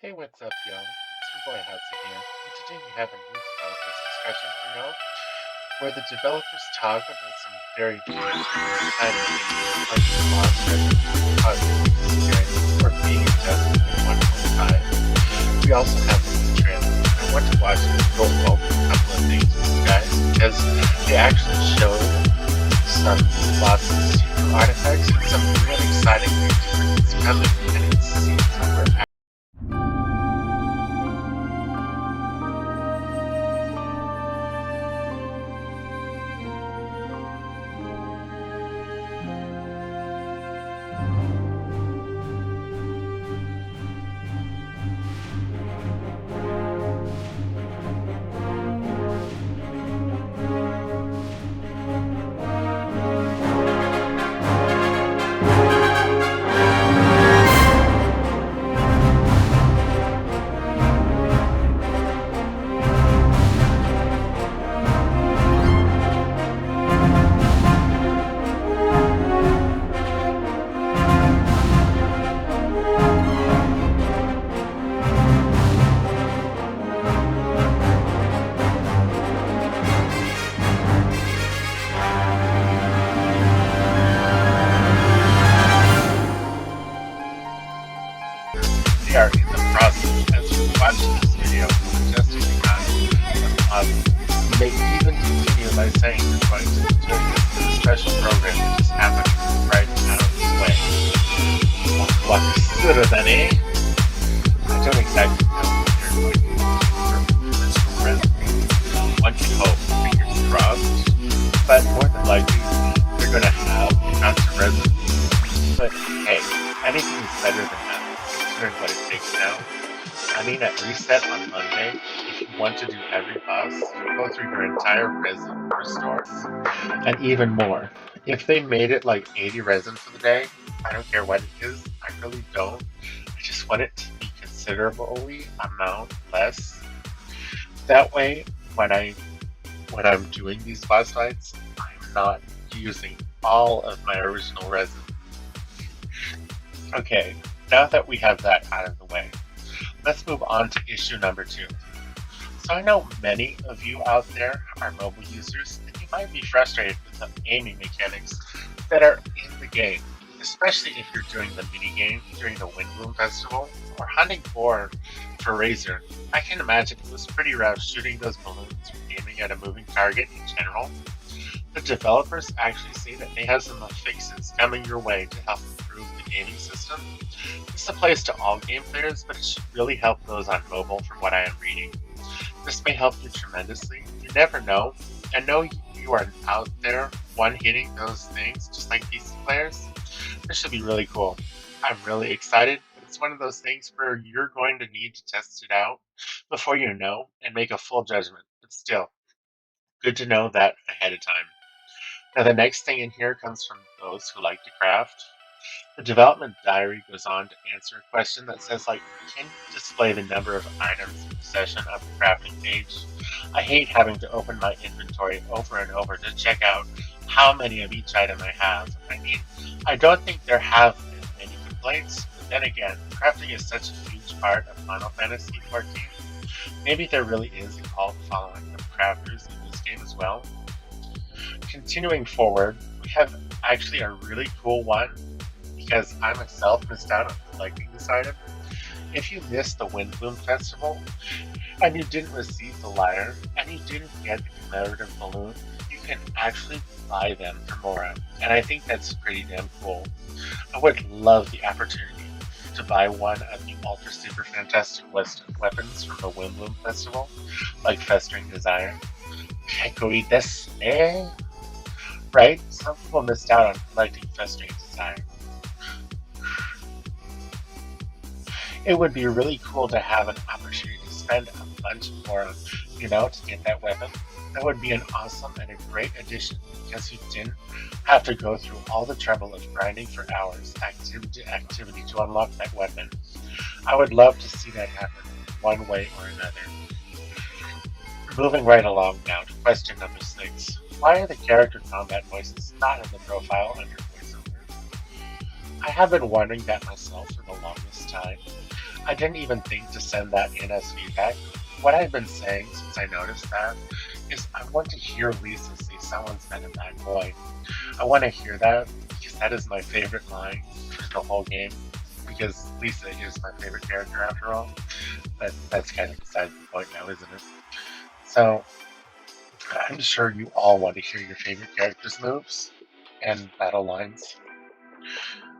Hey, what's up, y'all? It's your boy Hudson here, and today we have a new developers discussion for y'all, where the developers talk about some very different, exciting things like the boss resident positive experience or being adjusted in 1.5. We also have a new trailer. I want to watch and go over a couple of things with you guys because they actually showed some lots of secret artifacts and some really exciting new things coming, and it seems like we're we are in the process as we watch this video of adjusting the content of They even continue by saying they're going to do this in a special program that is happening right out of the way. What sooner than I don't exactly know what they're going to do for this program. One can hope, fingers crossed, but more than likely they're going to have constant resonance. But hey, anything is better than nothing. Considering what it takes now. I mean, at reset on Monday, if you want to do every boss, you go through your entire resin restores, and even more. If they made it like 80 resin for the day, I don't care what it is, I really don't. I just want it to be considerably amount less. That way, when I'm doing these boss fights, I'm not using all of my original resin. Okay, now that we have that out of the way, let's move on to issue number 2. So I know many of you out there are mobile users, and you might be frustrated with the aiming mechanics that are in the game, especially if you're doing the minigame during the Windbloom Festival or hunting for Razor. I can imagine it was pretty rough shooting those balloons or aiming at a moving target in general. The developers actually say that they have some fixes coming your way to help improve the gaming system. This applies to all game players, but it should really help those on mobile from what I am reading. This may help you tremendously. You never know. I know you are out there one-hitting those things just like PC players. This should be really cool. I'm really excited, but it's one of those things where you're going to need to test it out before you know and make a full judgment. But still, good to know that ahead of time. Now the next thing in here comes from those who like to craft. The development diary goes on to answer a question that says like, can you display the number of items in possession of the crafting page? I hate having to open my inventory over and over to check out how many of each item I have. I mean, I don't think there have been many complaints, but then again, crafting is such a huge part of Final Fantasy XIV. Maybe there really is a cult following of crafters in this game as well. Continuing forward, we have actually a really cool one because I myself missed out on collecting this item. If you missed the Windbloom Festival and you didn't receive the lyre and you didn't get the commemorative balloon, you can actually buy them for Mora, and I think that's pretty damn cool. I would love the opportunity to buy one of the Ultra Super Fantastic weapons from the Windbloom Festival, like Festering Desire. Kekoi desu. Right? Some people missed out on collecting Festering Desire. It would be really cool to have an opportunity to spend a bunch more, to get that weapon. That would be an awesome and a great addition because you didn't have to go through all the trouble of grinding for hours, activity to activity, to unlock that weapon. I would love to see that happen one way or another. Moving right along now to question number 6. Why are the character combat voices not in the profile under voiceover? I have been wondering that myself for the longest time. I didn't even think to send that in as feedback. What I've been saying since I noticed that is I want to hear Lisa say someone's been a bad boy. I want to hear that because that is my favorite line for the whole game. Because Lisa is my favorite character after all. But that's kind of beside the point now, isn't it? So I'm sure you all want to hear your favorite characters' moves and battle lines.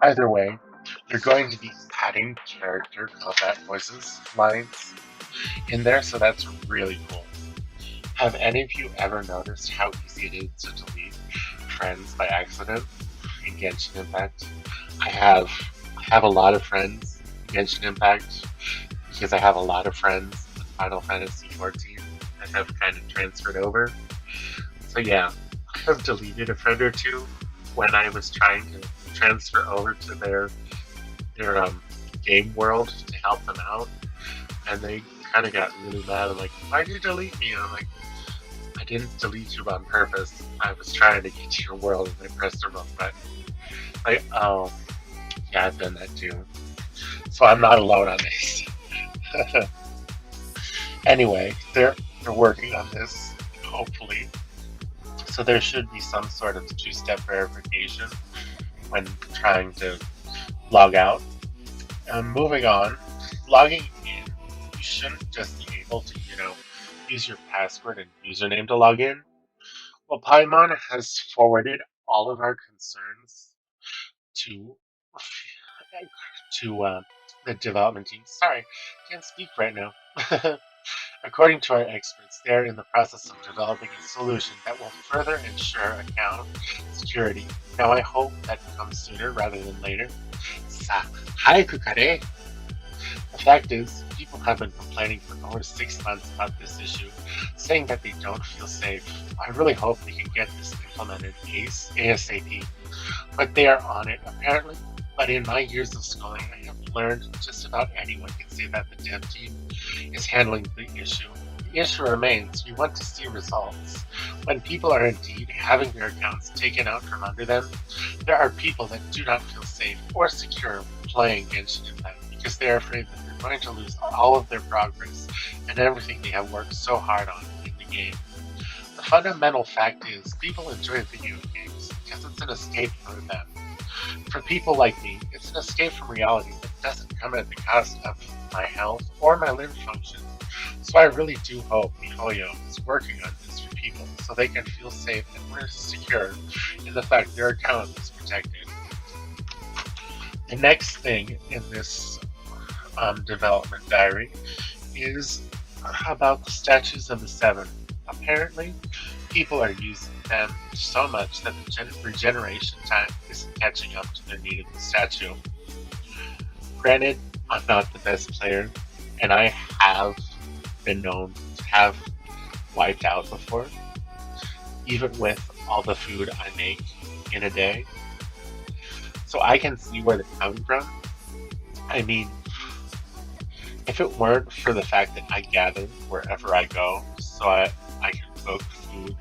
Either way, they're going to be adding character combat voices lines in there, so that's really cool. Have any of you ever noticed how easy it is to delete friends by accident in Genshin Impact? I have. I have a lot of friends in Genshin Impact because I have a lot of friends in Final Fantasy XIV that have kind of transferred over. So yeah, I have deleted a friend or two when I was trying to transfer over to their game world to help them out, and they kind of got really mad. I'm like, why did you delete me? And I'm like, I didn't delete you on purpose. I was trying to get to your world and I pressed the wrong button. Like, oh, yeah, I've done that too. So I'm not alone on this. Anyway, they're working on this, hopefully. So there should be some sort of two-step verification when trying to log out. Moving on, logging in, you shouldn't just be able to, use your password and username to log in. Well, Paimon has forwarded all of our concerns to the development team. Sorry, can't speak right now. According to our experts, they're in the process of developing a solution that will further ensure account security. Now, I hope that comes sooner rather than later. The fact is, people have been complaining for over 6 months about this issue, saying that they don't feel safe. I really hope they can get this implemented ASAP. But they are on it, apparently. But in my years of schooling, I have learned just about anyone can say that the dev team is handling the issue. The issue remains, we want to see results. When people are indeed having their accounts taken out from under them, there are people that do not feel safe or secure playing Genshin Impact because they are afraid that they're going to lose all of their progress and everything they have worked so hard on in the game. The fundamental fact is people enjoy video games because it's an escape for them. For people like me, it's an escape from reality that doesn't come at the cost of my health or my limb function. So I really do hope MiHoYo is working on this for people so they can feel safe and more secure in the fact their account is protected. The next thing in this development diary is about the statues of the Seven. Apparently, people are using them so much that the regeneration time isn't catching up to their need of the statue. Granted, I'm not the best player, and I have been known to have wiped out before, even with all the food I make in a day. So I can see where they're coming from. I mean, if it weren't for the fact that I gather wherever I go, so I can cook food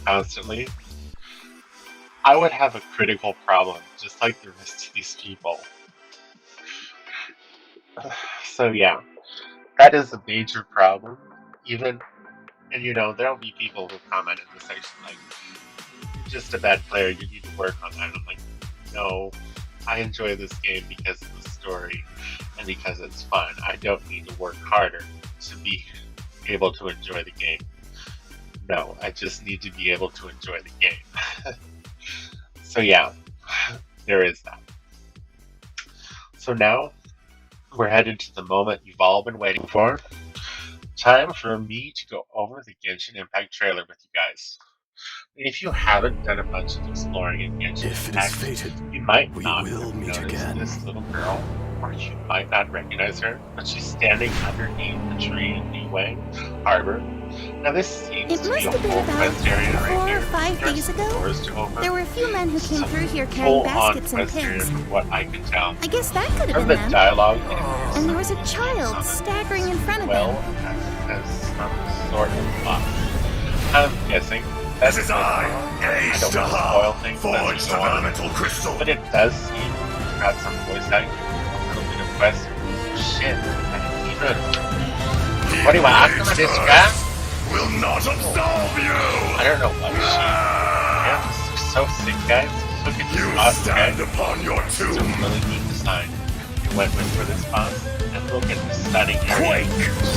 constantly, I would have a critical problem, just like the rest of these people. So yeah, that is a major problem. And there'll be people who comment in the section like, you're just a bad player, you need to work on that. I'm like, no, I enjoy this game because of the story and because it's fun. I don't need to work harder to be able to enjoy the game. No, I just need to be able to enjoy the game. So yeah, there is that. So now, we're headed to the moment you've all been waiting for. Time for me to go over the Genshin Impact trailer with you guys. If you haven't done a bunch of exploring in Genshin Impact, fated, you might not have noticed this little girl, or you might not recognize her, but she's standing underneath the tree in Niue Harbor. Now this seems to be a full quest area right here. 4 or 5 days ago, there were a few men who came through here carrying baskets and pins. From what I can tell. I guess that could have From been the them. dialogue, And there was a child staggering in front of well them. as some sort of plot. I'm guessing that's This is I don't want to spoil things, forged of elemental crystal. but it does seem to have some voice acting, a little bit of quest. Shit. What do you want to this guy? Will not absolve you! I don't know what she. Yeah, this is so sick, guys. Look at this boss, stand guys. upon your tomb. It's a really neat design. You went with for this boss, and look at the stunning area.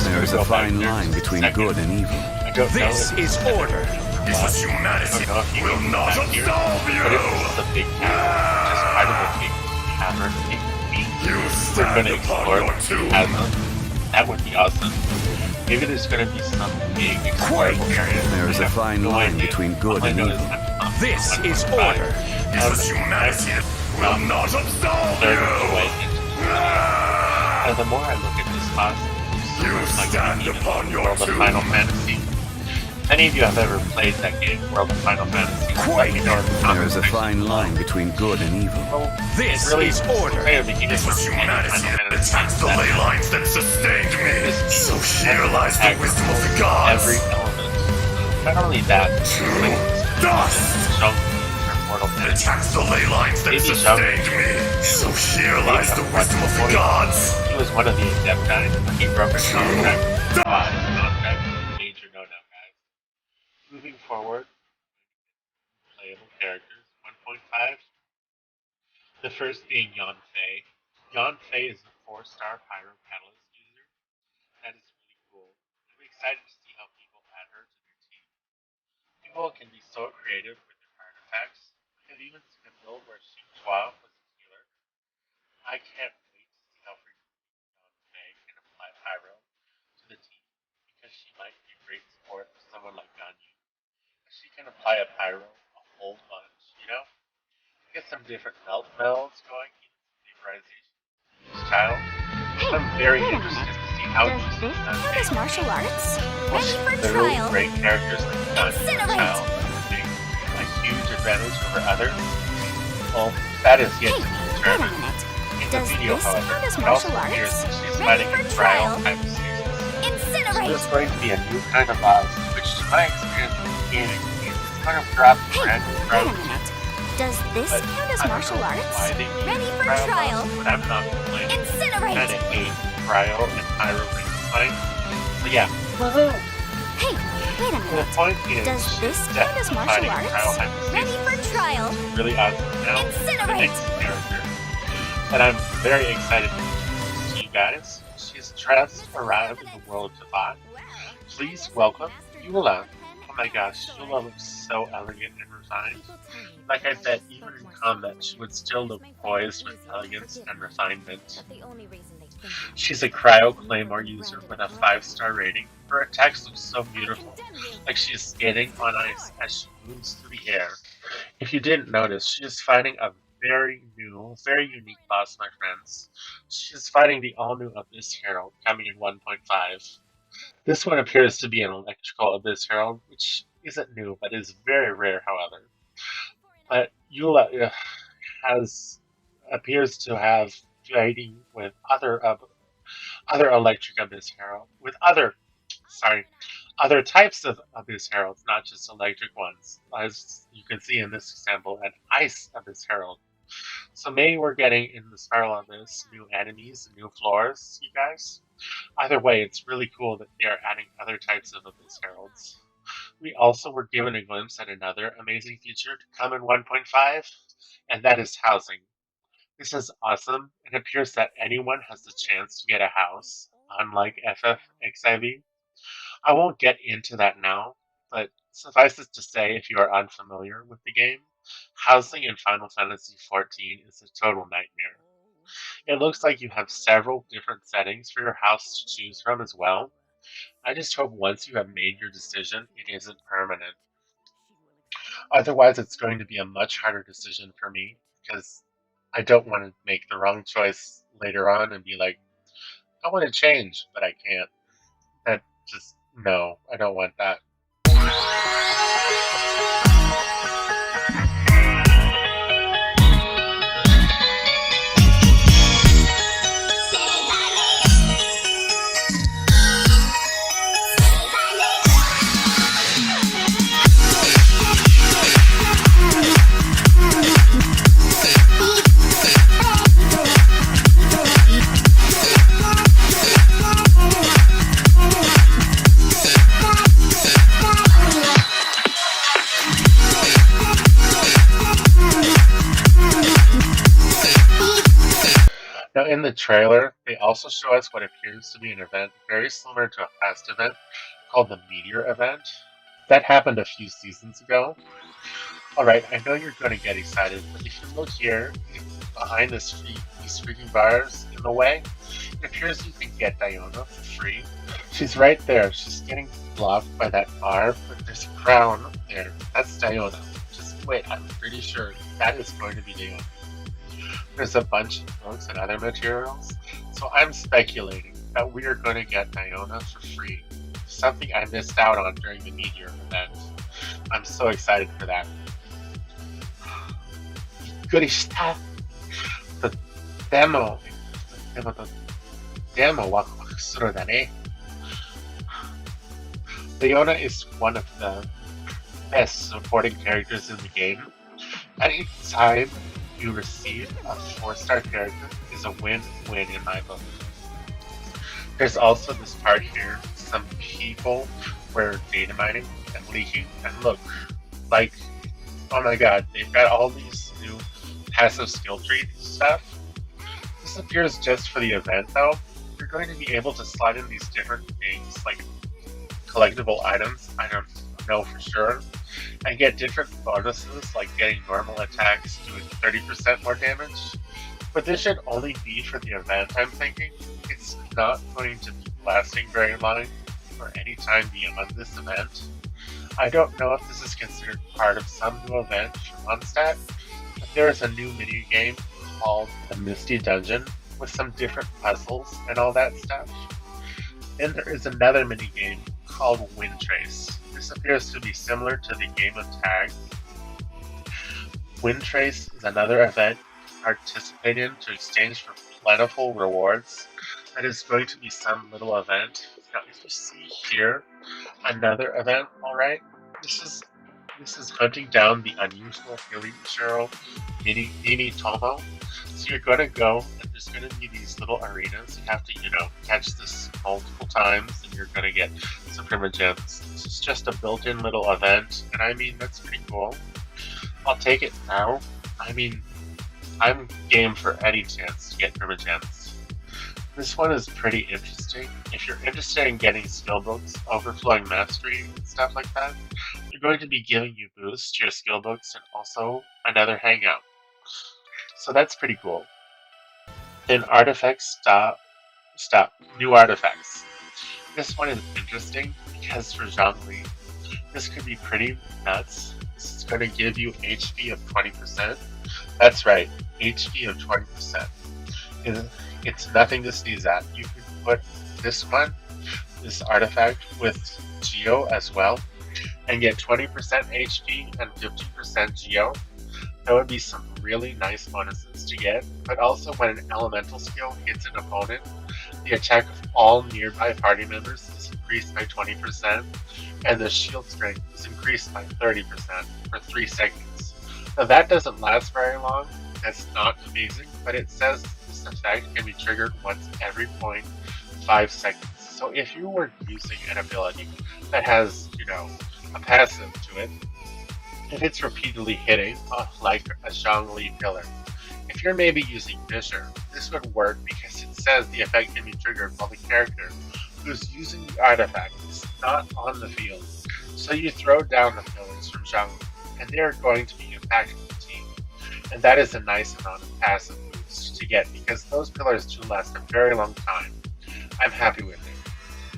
There is a fine line between good and evil. I don't know This is order. This is humanity. Will not absolve you! But if this is a big cavern, just part of a big cavern, You we're going stand to upon explore your the tomb. chasm. That would be awesome. Maybe there's going to be some big exploring area. There is a fine line between good and evil. This is order. This is humanity. Will not absolve Away you! into the and the more I look at this boss, You it's like stand even upon your World of tomb. Final Fantasy. If any of you have ever played that game, World of Final Fantasy, let me know in the There comment is a section fine below. line between good and evil. Well, This it really is order. This was humanity. It attacks the ley lines that sustained me. So here lies the wisdom of the gods. Every element. Not only that, like, Dust! Shang from Mortal It Kombat. attacks the ley lines that Maybe sustained me. So here lies the wisdom of the gods. He was one of the adept guys. He broke a contract. Major no-no, guys. Moving forward, playable characters. 1.5. The first being Yan Fei. Yan Fei is a 4-star Pyro Catalyst user. That is really cool. I'm excited to see how people add her to their team. People can be so creative with their artifacts. I've even seen a build where Xing Chua was a healer. I can't wait to see how frequently Yan Fei can apply Pyro to the team, because she might be a great support for someone like Ganyu. She can apply a Pyro a whole bunch, you know? Get some different melds going, even some vaporization style. Hey, I'm very wait a interested minute. to see how Does these this count as martial arts? Ready for they're really trial? great characters like Ganyu and Incinerate. Child, being a huge advantage over others. Well, that is yet to be Hey, wait a determined. minute. In the Does video, this however, count as it martial also appears arts? that she's Ready fighting for a trial trial? type of stasis. So Incinerate! there's going to be a new kind of boss, which to my experience in gaming is kind of dropped Hey, brand new wait a approach. minute. Does this But count as I don't martial know arts? why they use Ready for cryo trial? boss, but I'm not complaining. I Incinerate! kind of hate cryo and pyro ring fight. So yeah, Hey, wait a the minute. point is Does this she's count as definitely martial fighting cryo arts? Ready for hypostasis. trial? Really awesome now. The Incinerate! next character. And I'm very excited to introduce to you guys. She's just arrived in the world of Devon. Please welcome Eula. Oh my gosh, Eula looks so elegant and refined. Like I said, even in combat, she would still look poised with elegance and refinement. She's a Cryo Claymore user with a 5-star rating. Her attacks look so beautiful, like she is skating on ice as she moves through the air. If you didn't notice, she is fighting a very new, very unique boss, my friends. She is fighting the all-new Abyss Herald, coming in 1.5. This one appears to be an electrical Abyss Herald, which isn't new, but is very rare, however. But Eula appears to have fighting with other electric Abyss Herald, with other types of Abyss Heralds, not just electric ones. As you can see in this example, an Ice Abyss Herald. So maybe we're getting in the Spiral Abyss new enemies, new floors, you guys. Either way, it's really cool that they are adding other types of Abyss Heralds. We also were given a glimpse at another amazing feature to come in 1.5, and that is housing. This is awesome. It appears that anyone has the chance to get a house, unlike FFXIV. I won't get into that now, but suffice it to say, if you are unfamiliar with the game, housing in Final Fantasy XIV is a total nightmare. It looks like you have several different settings for your house to choose from as well. I just hope once you have made your decision, it isn't permanent. Otherwise, it's going to be a much harder decision for me, because I don't want to make the wrong choice later on and be like, I want to change, but I can't. No, I don't want that. the trailer, they also show us what appears to be an event very similar to a past event called the Meteor event. That happened a few seasons ago. Alright, I know you're going to get excited, but if you look here, behind these freaking bars in the way, it appears you can get Diona for free. She's right there. She's getting blocked by that bar, but there's a crown there. That's Diona. Just wait, I'm pretty sure that is going to be Diona. There's a bunch of books and other materials, so I'm speculating that we are going to get Diona for free. Something I missed out on during the Meteor event. I'm so excited for that. Goodista! The demo wa kusuru da ne. Diona is one of the best supporting characters in the game. Any time you receive a 4-star character is a win-win in my book. There's also this part here, some people were data mining and leaking, and look, like, oh my god, they've got all these new passive skill tree stuff. This appears just for the event though. You're going to be able to slide in these different things, like collectible items, I don't know for sure, and get different bonuses like getting normal attacks doing 30% more damage. But this should only be for the event, I'm thinking. It's not going to be lasting very long or any time beyond this event. I don't know if this is considered part of some new event for Mondstadt, but there is a new minigame called the Misty Dungeon with some different puzzles and all that stuff. Then there is another minigame called Wind Trace. This appears to be similar to the game of tag. Wind Trace is another event you participate in to exchange for plentiful rewards. That is going to be some little event. Now, if you see here, another event, alright? This is hunting down the unusual healing Shiro Mimi Tomo. So you're gonna go, and there's gonna be these little arenas. You have to, catch this multiple times, and you're gonna get some Primogems. This is just a built-in little event, and I mean, that's pretty cool. I'll take it now. I mean, I'm game for any chance to get Primogems. This one is pretty interesting. If you're interested in getting skill books, overflowing mastery, and stuff like that, they're going to be giving you boosts to your skill books and also another hangout. So that's pretty cool. Then artifacts stop. New artifacts. This one is interesting because for Zhongli, this could be pretty nuts. This is going to give you HP of 20%. That's right, HP of 20%. It's nothing to sneeze at. You can put this artifact with Geo as well, and get 20% HP and 15% Geo. That would be some really nice bonuses to get, but also when an elemental skill hits an opponent, the attack of all nearby party members is increased by 20%, and the shield strength is increased by 30% for 3 seconds. Now that doesn't last very long, that's not amazing, but it says this effect can be triggered once every 0.5 seconds. So if you were using an ability that has, a passive to it, if it's repeatedly hitting, like a Zhongli pillar, if you're maybe using Fisher, this would work because it says the effect can be triggered while the character who's using the artifact is not on the field. So you throw down the pillars from Zhongli, and they're going to be impacting the team. And that is a nice amount of passive boost to get because those pillars do last a very long time. I'm happy with it.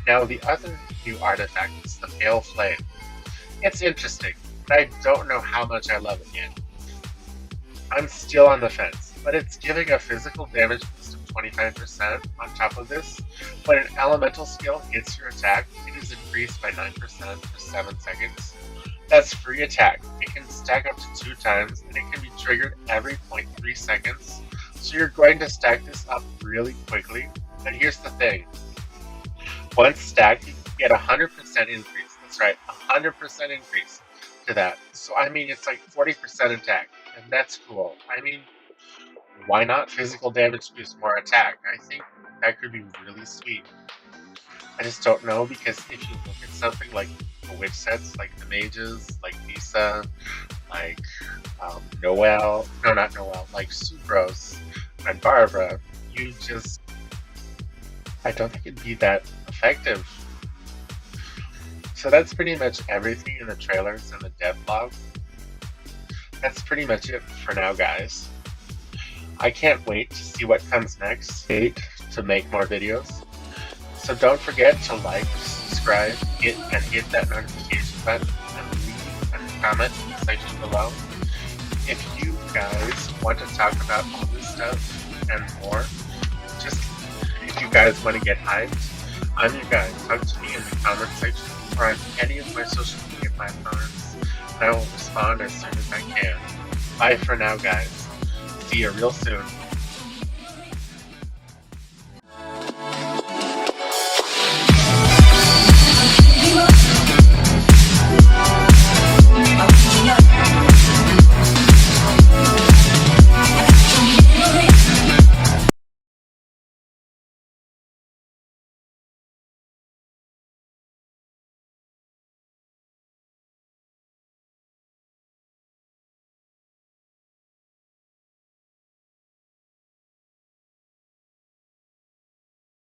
Now the other new artifact is the Pale Flame. It's interesting, but I don't know how much I love it yet. I'm still on the fence, but it's giving a physical damage boost of 25% on top of this. When an elemental skill hits your attack, it is increased by 9% for 7 seconds. That's free attack. It can stack up to 2 times, and it can be triggered every 0.3 seconds. So you're going to stack this up really quickly. And here's the thing. Once stacked, you can get 100% increase. That's right, 100% increase to that. So I mean, it's like 40% attack, and that's cool. I mean, why not physical damage boost more attack? I think that could be really sweet. I just don't know, because if you look at something like the witch sets, like the mages, like Lisa, like like Sucrose and Barbara, you just... I don't think it'd be that effective. So that's pretty much everything in the trailers and the devlog. That's pretty much it for now, guys. I can't wait to see what comes next. Wait to make more videos. So don't forget to like, subscribe, hit that notification button, and leave a comment in the section below. If you guys want to talk about all this stuff and more, just if you guys want to get hyped, I'm your guy. Talk to me in the comment section or on any of my social media platforms, and I will respond as soon as I can. Bye for now, guys. See you real soon.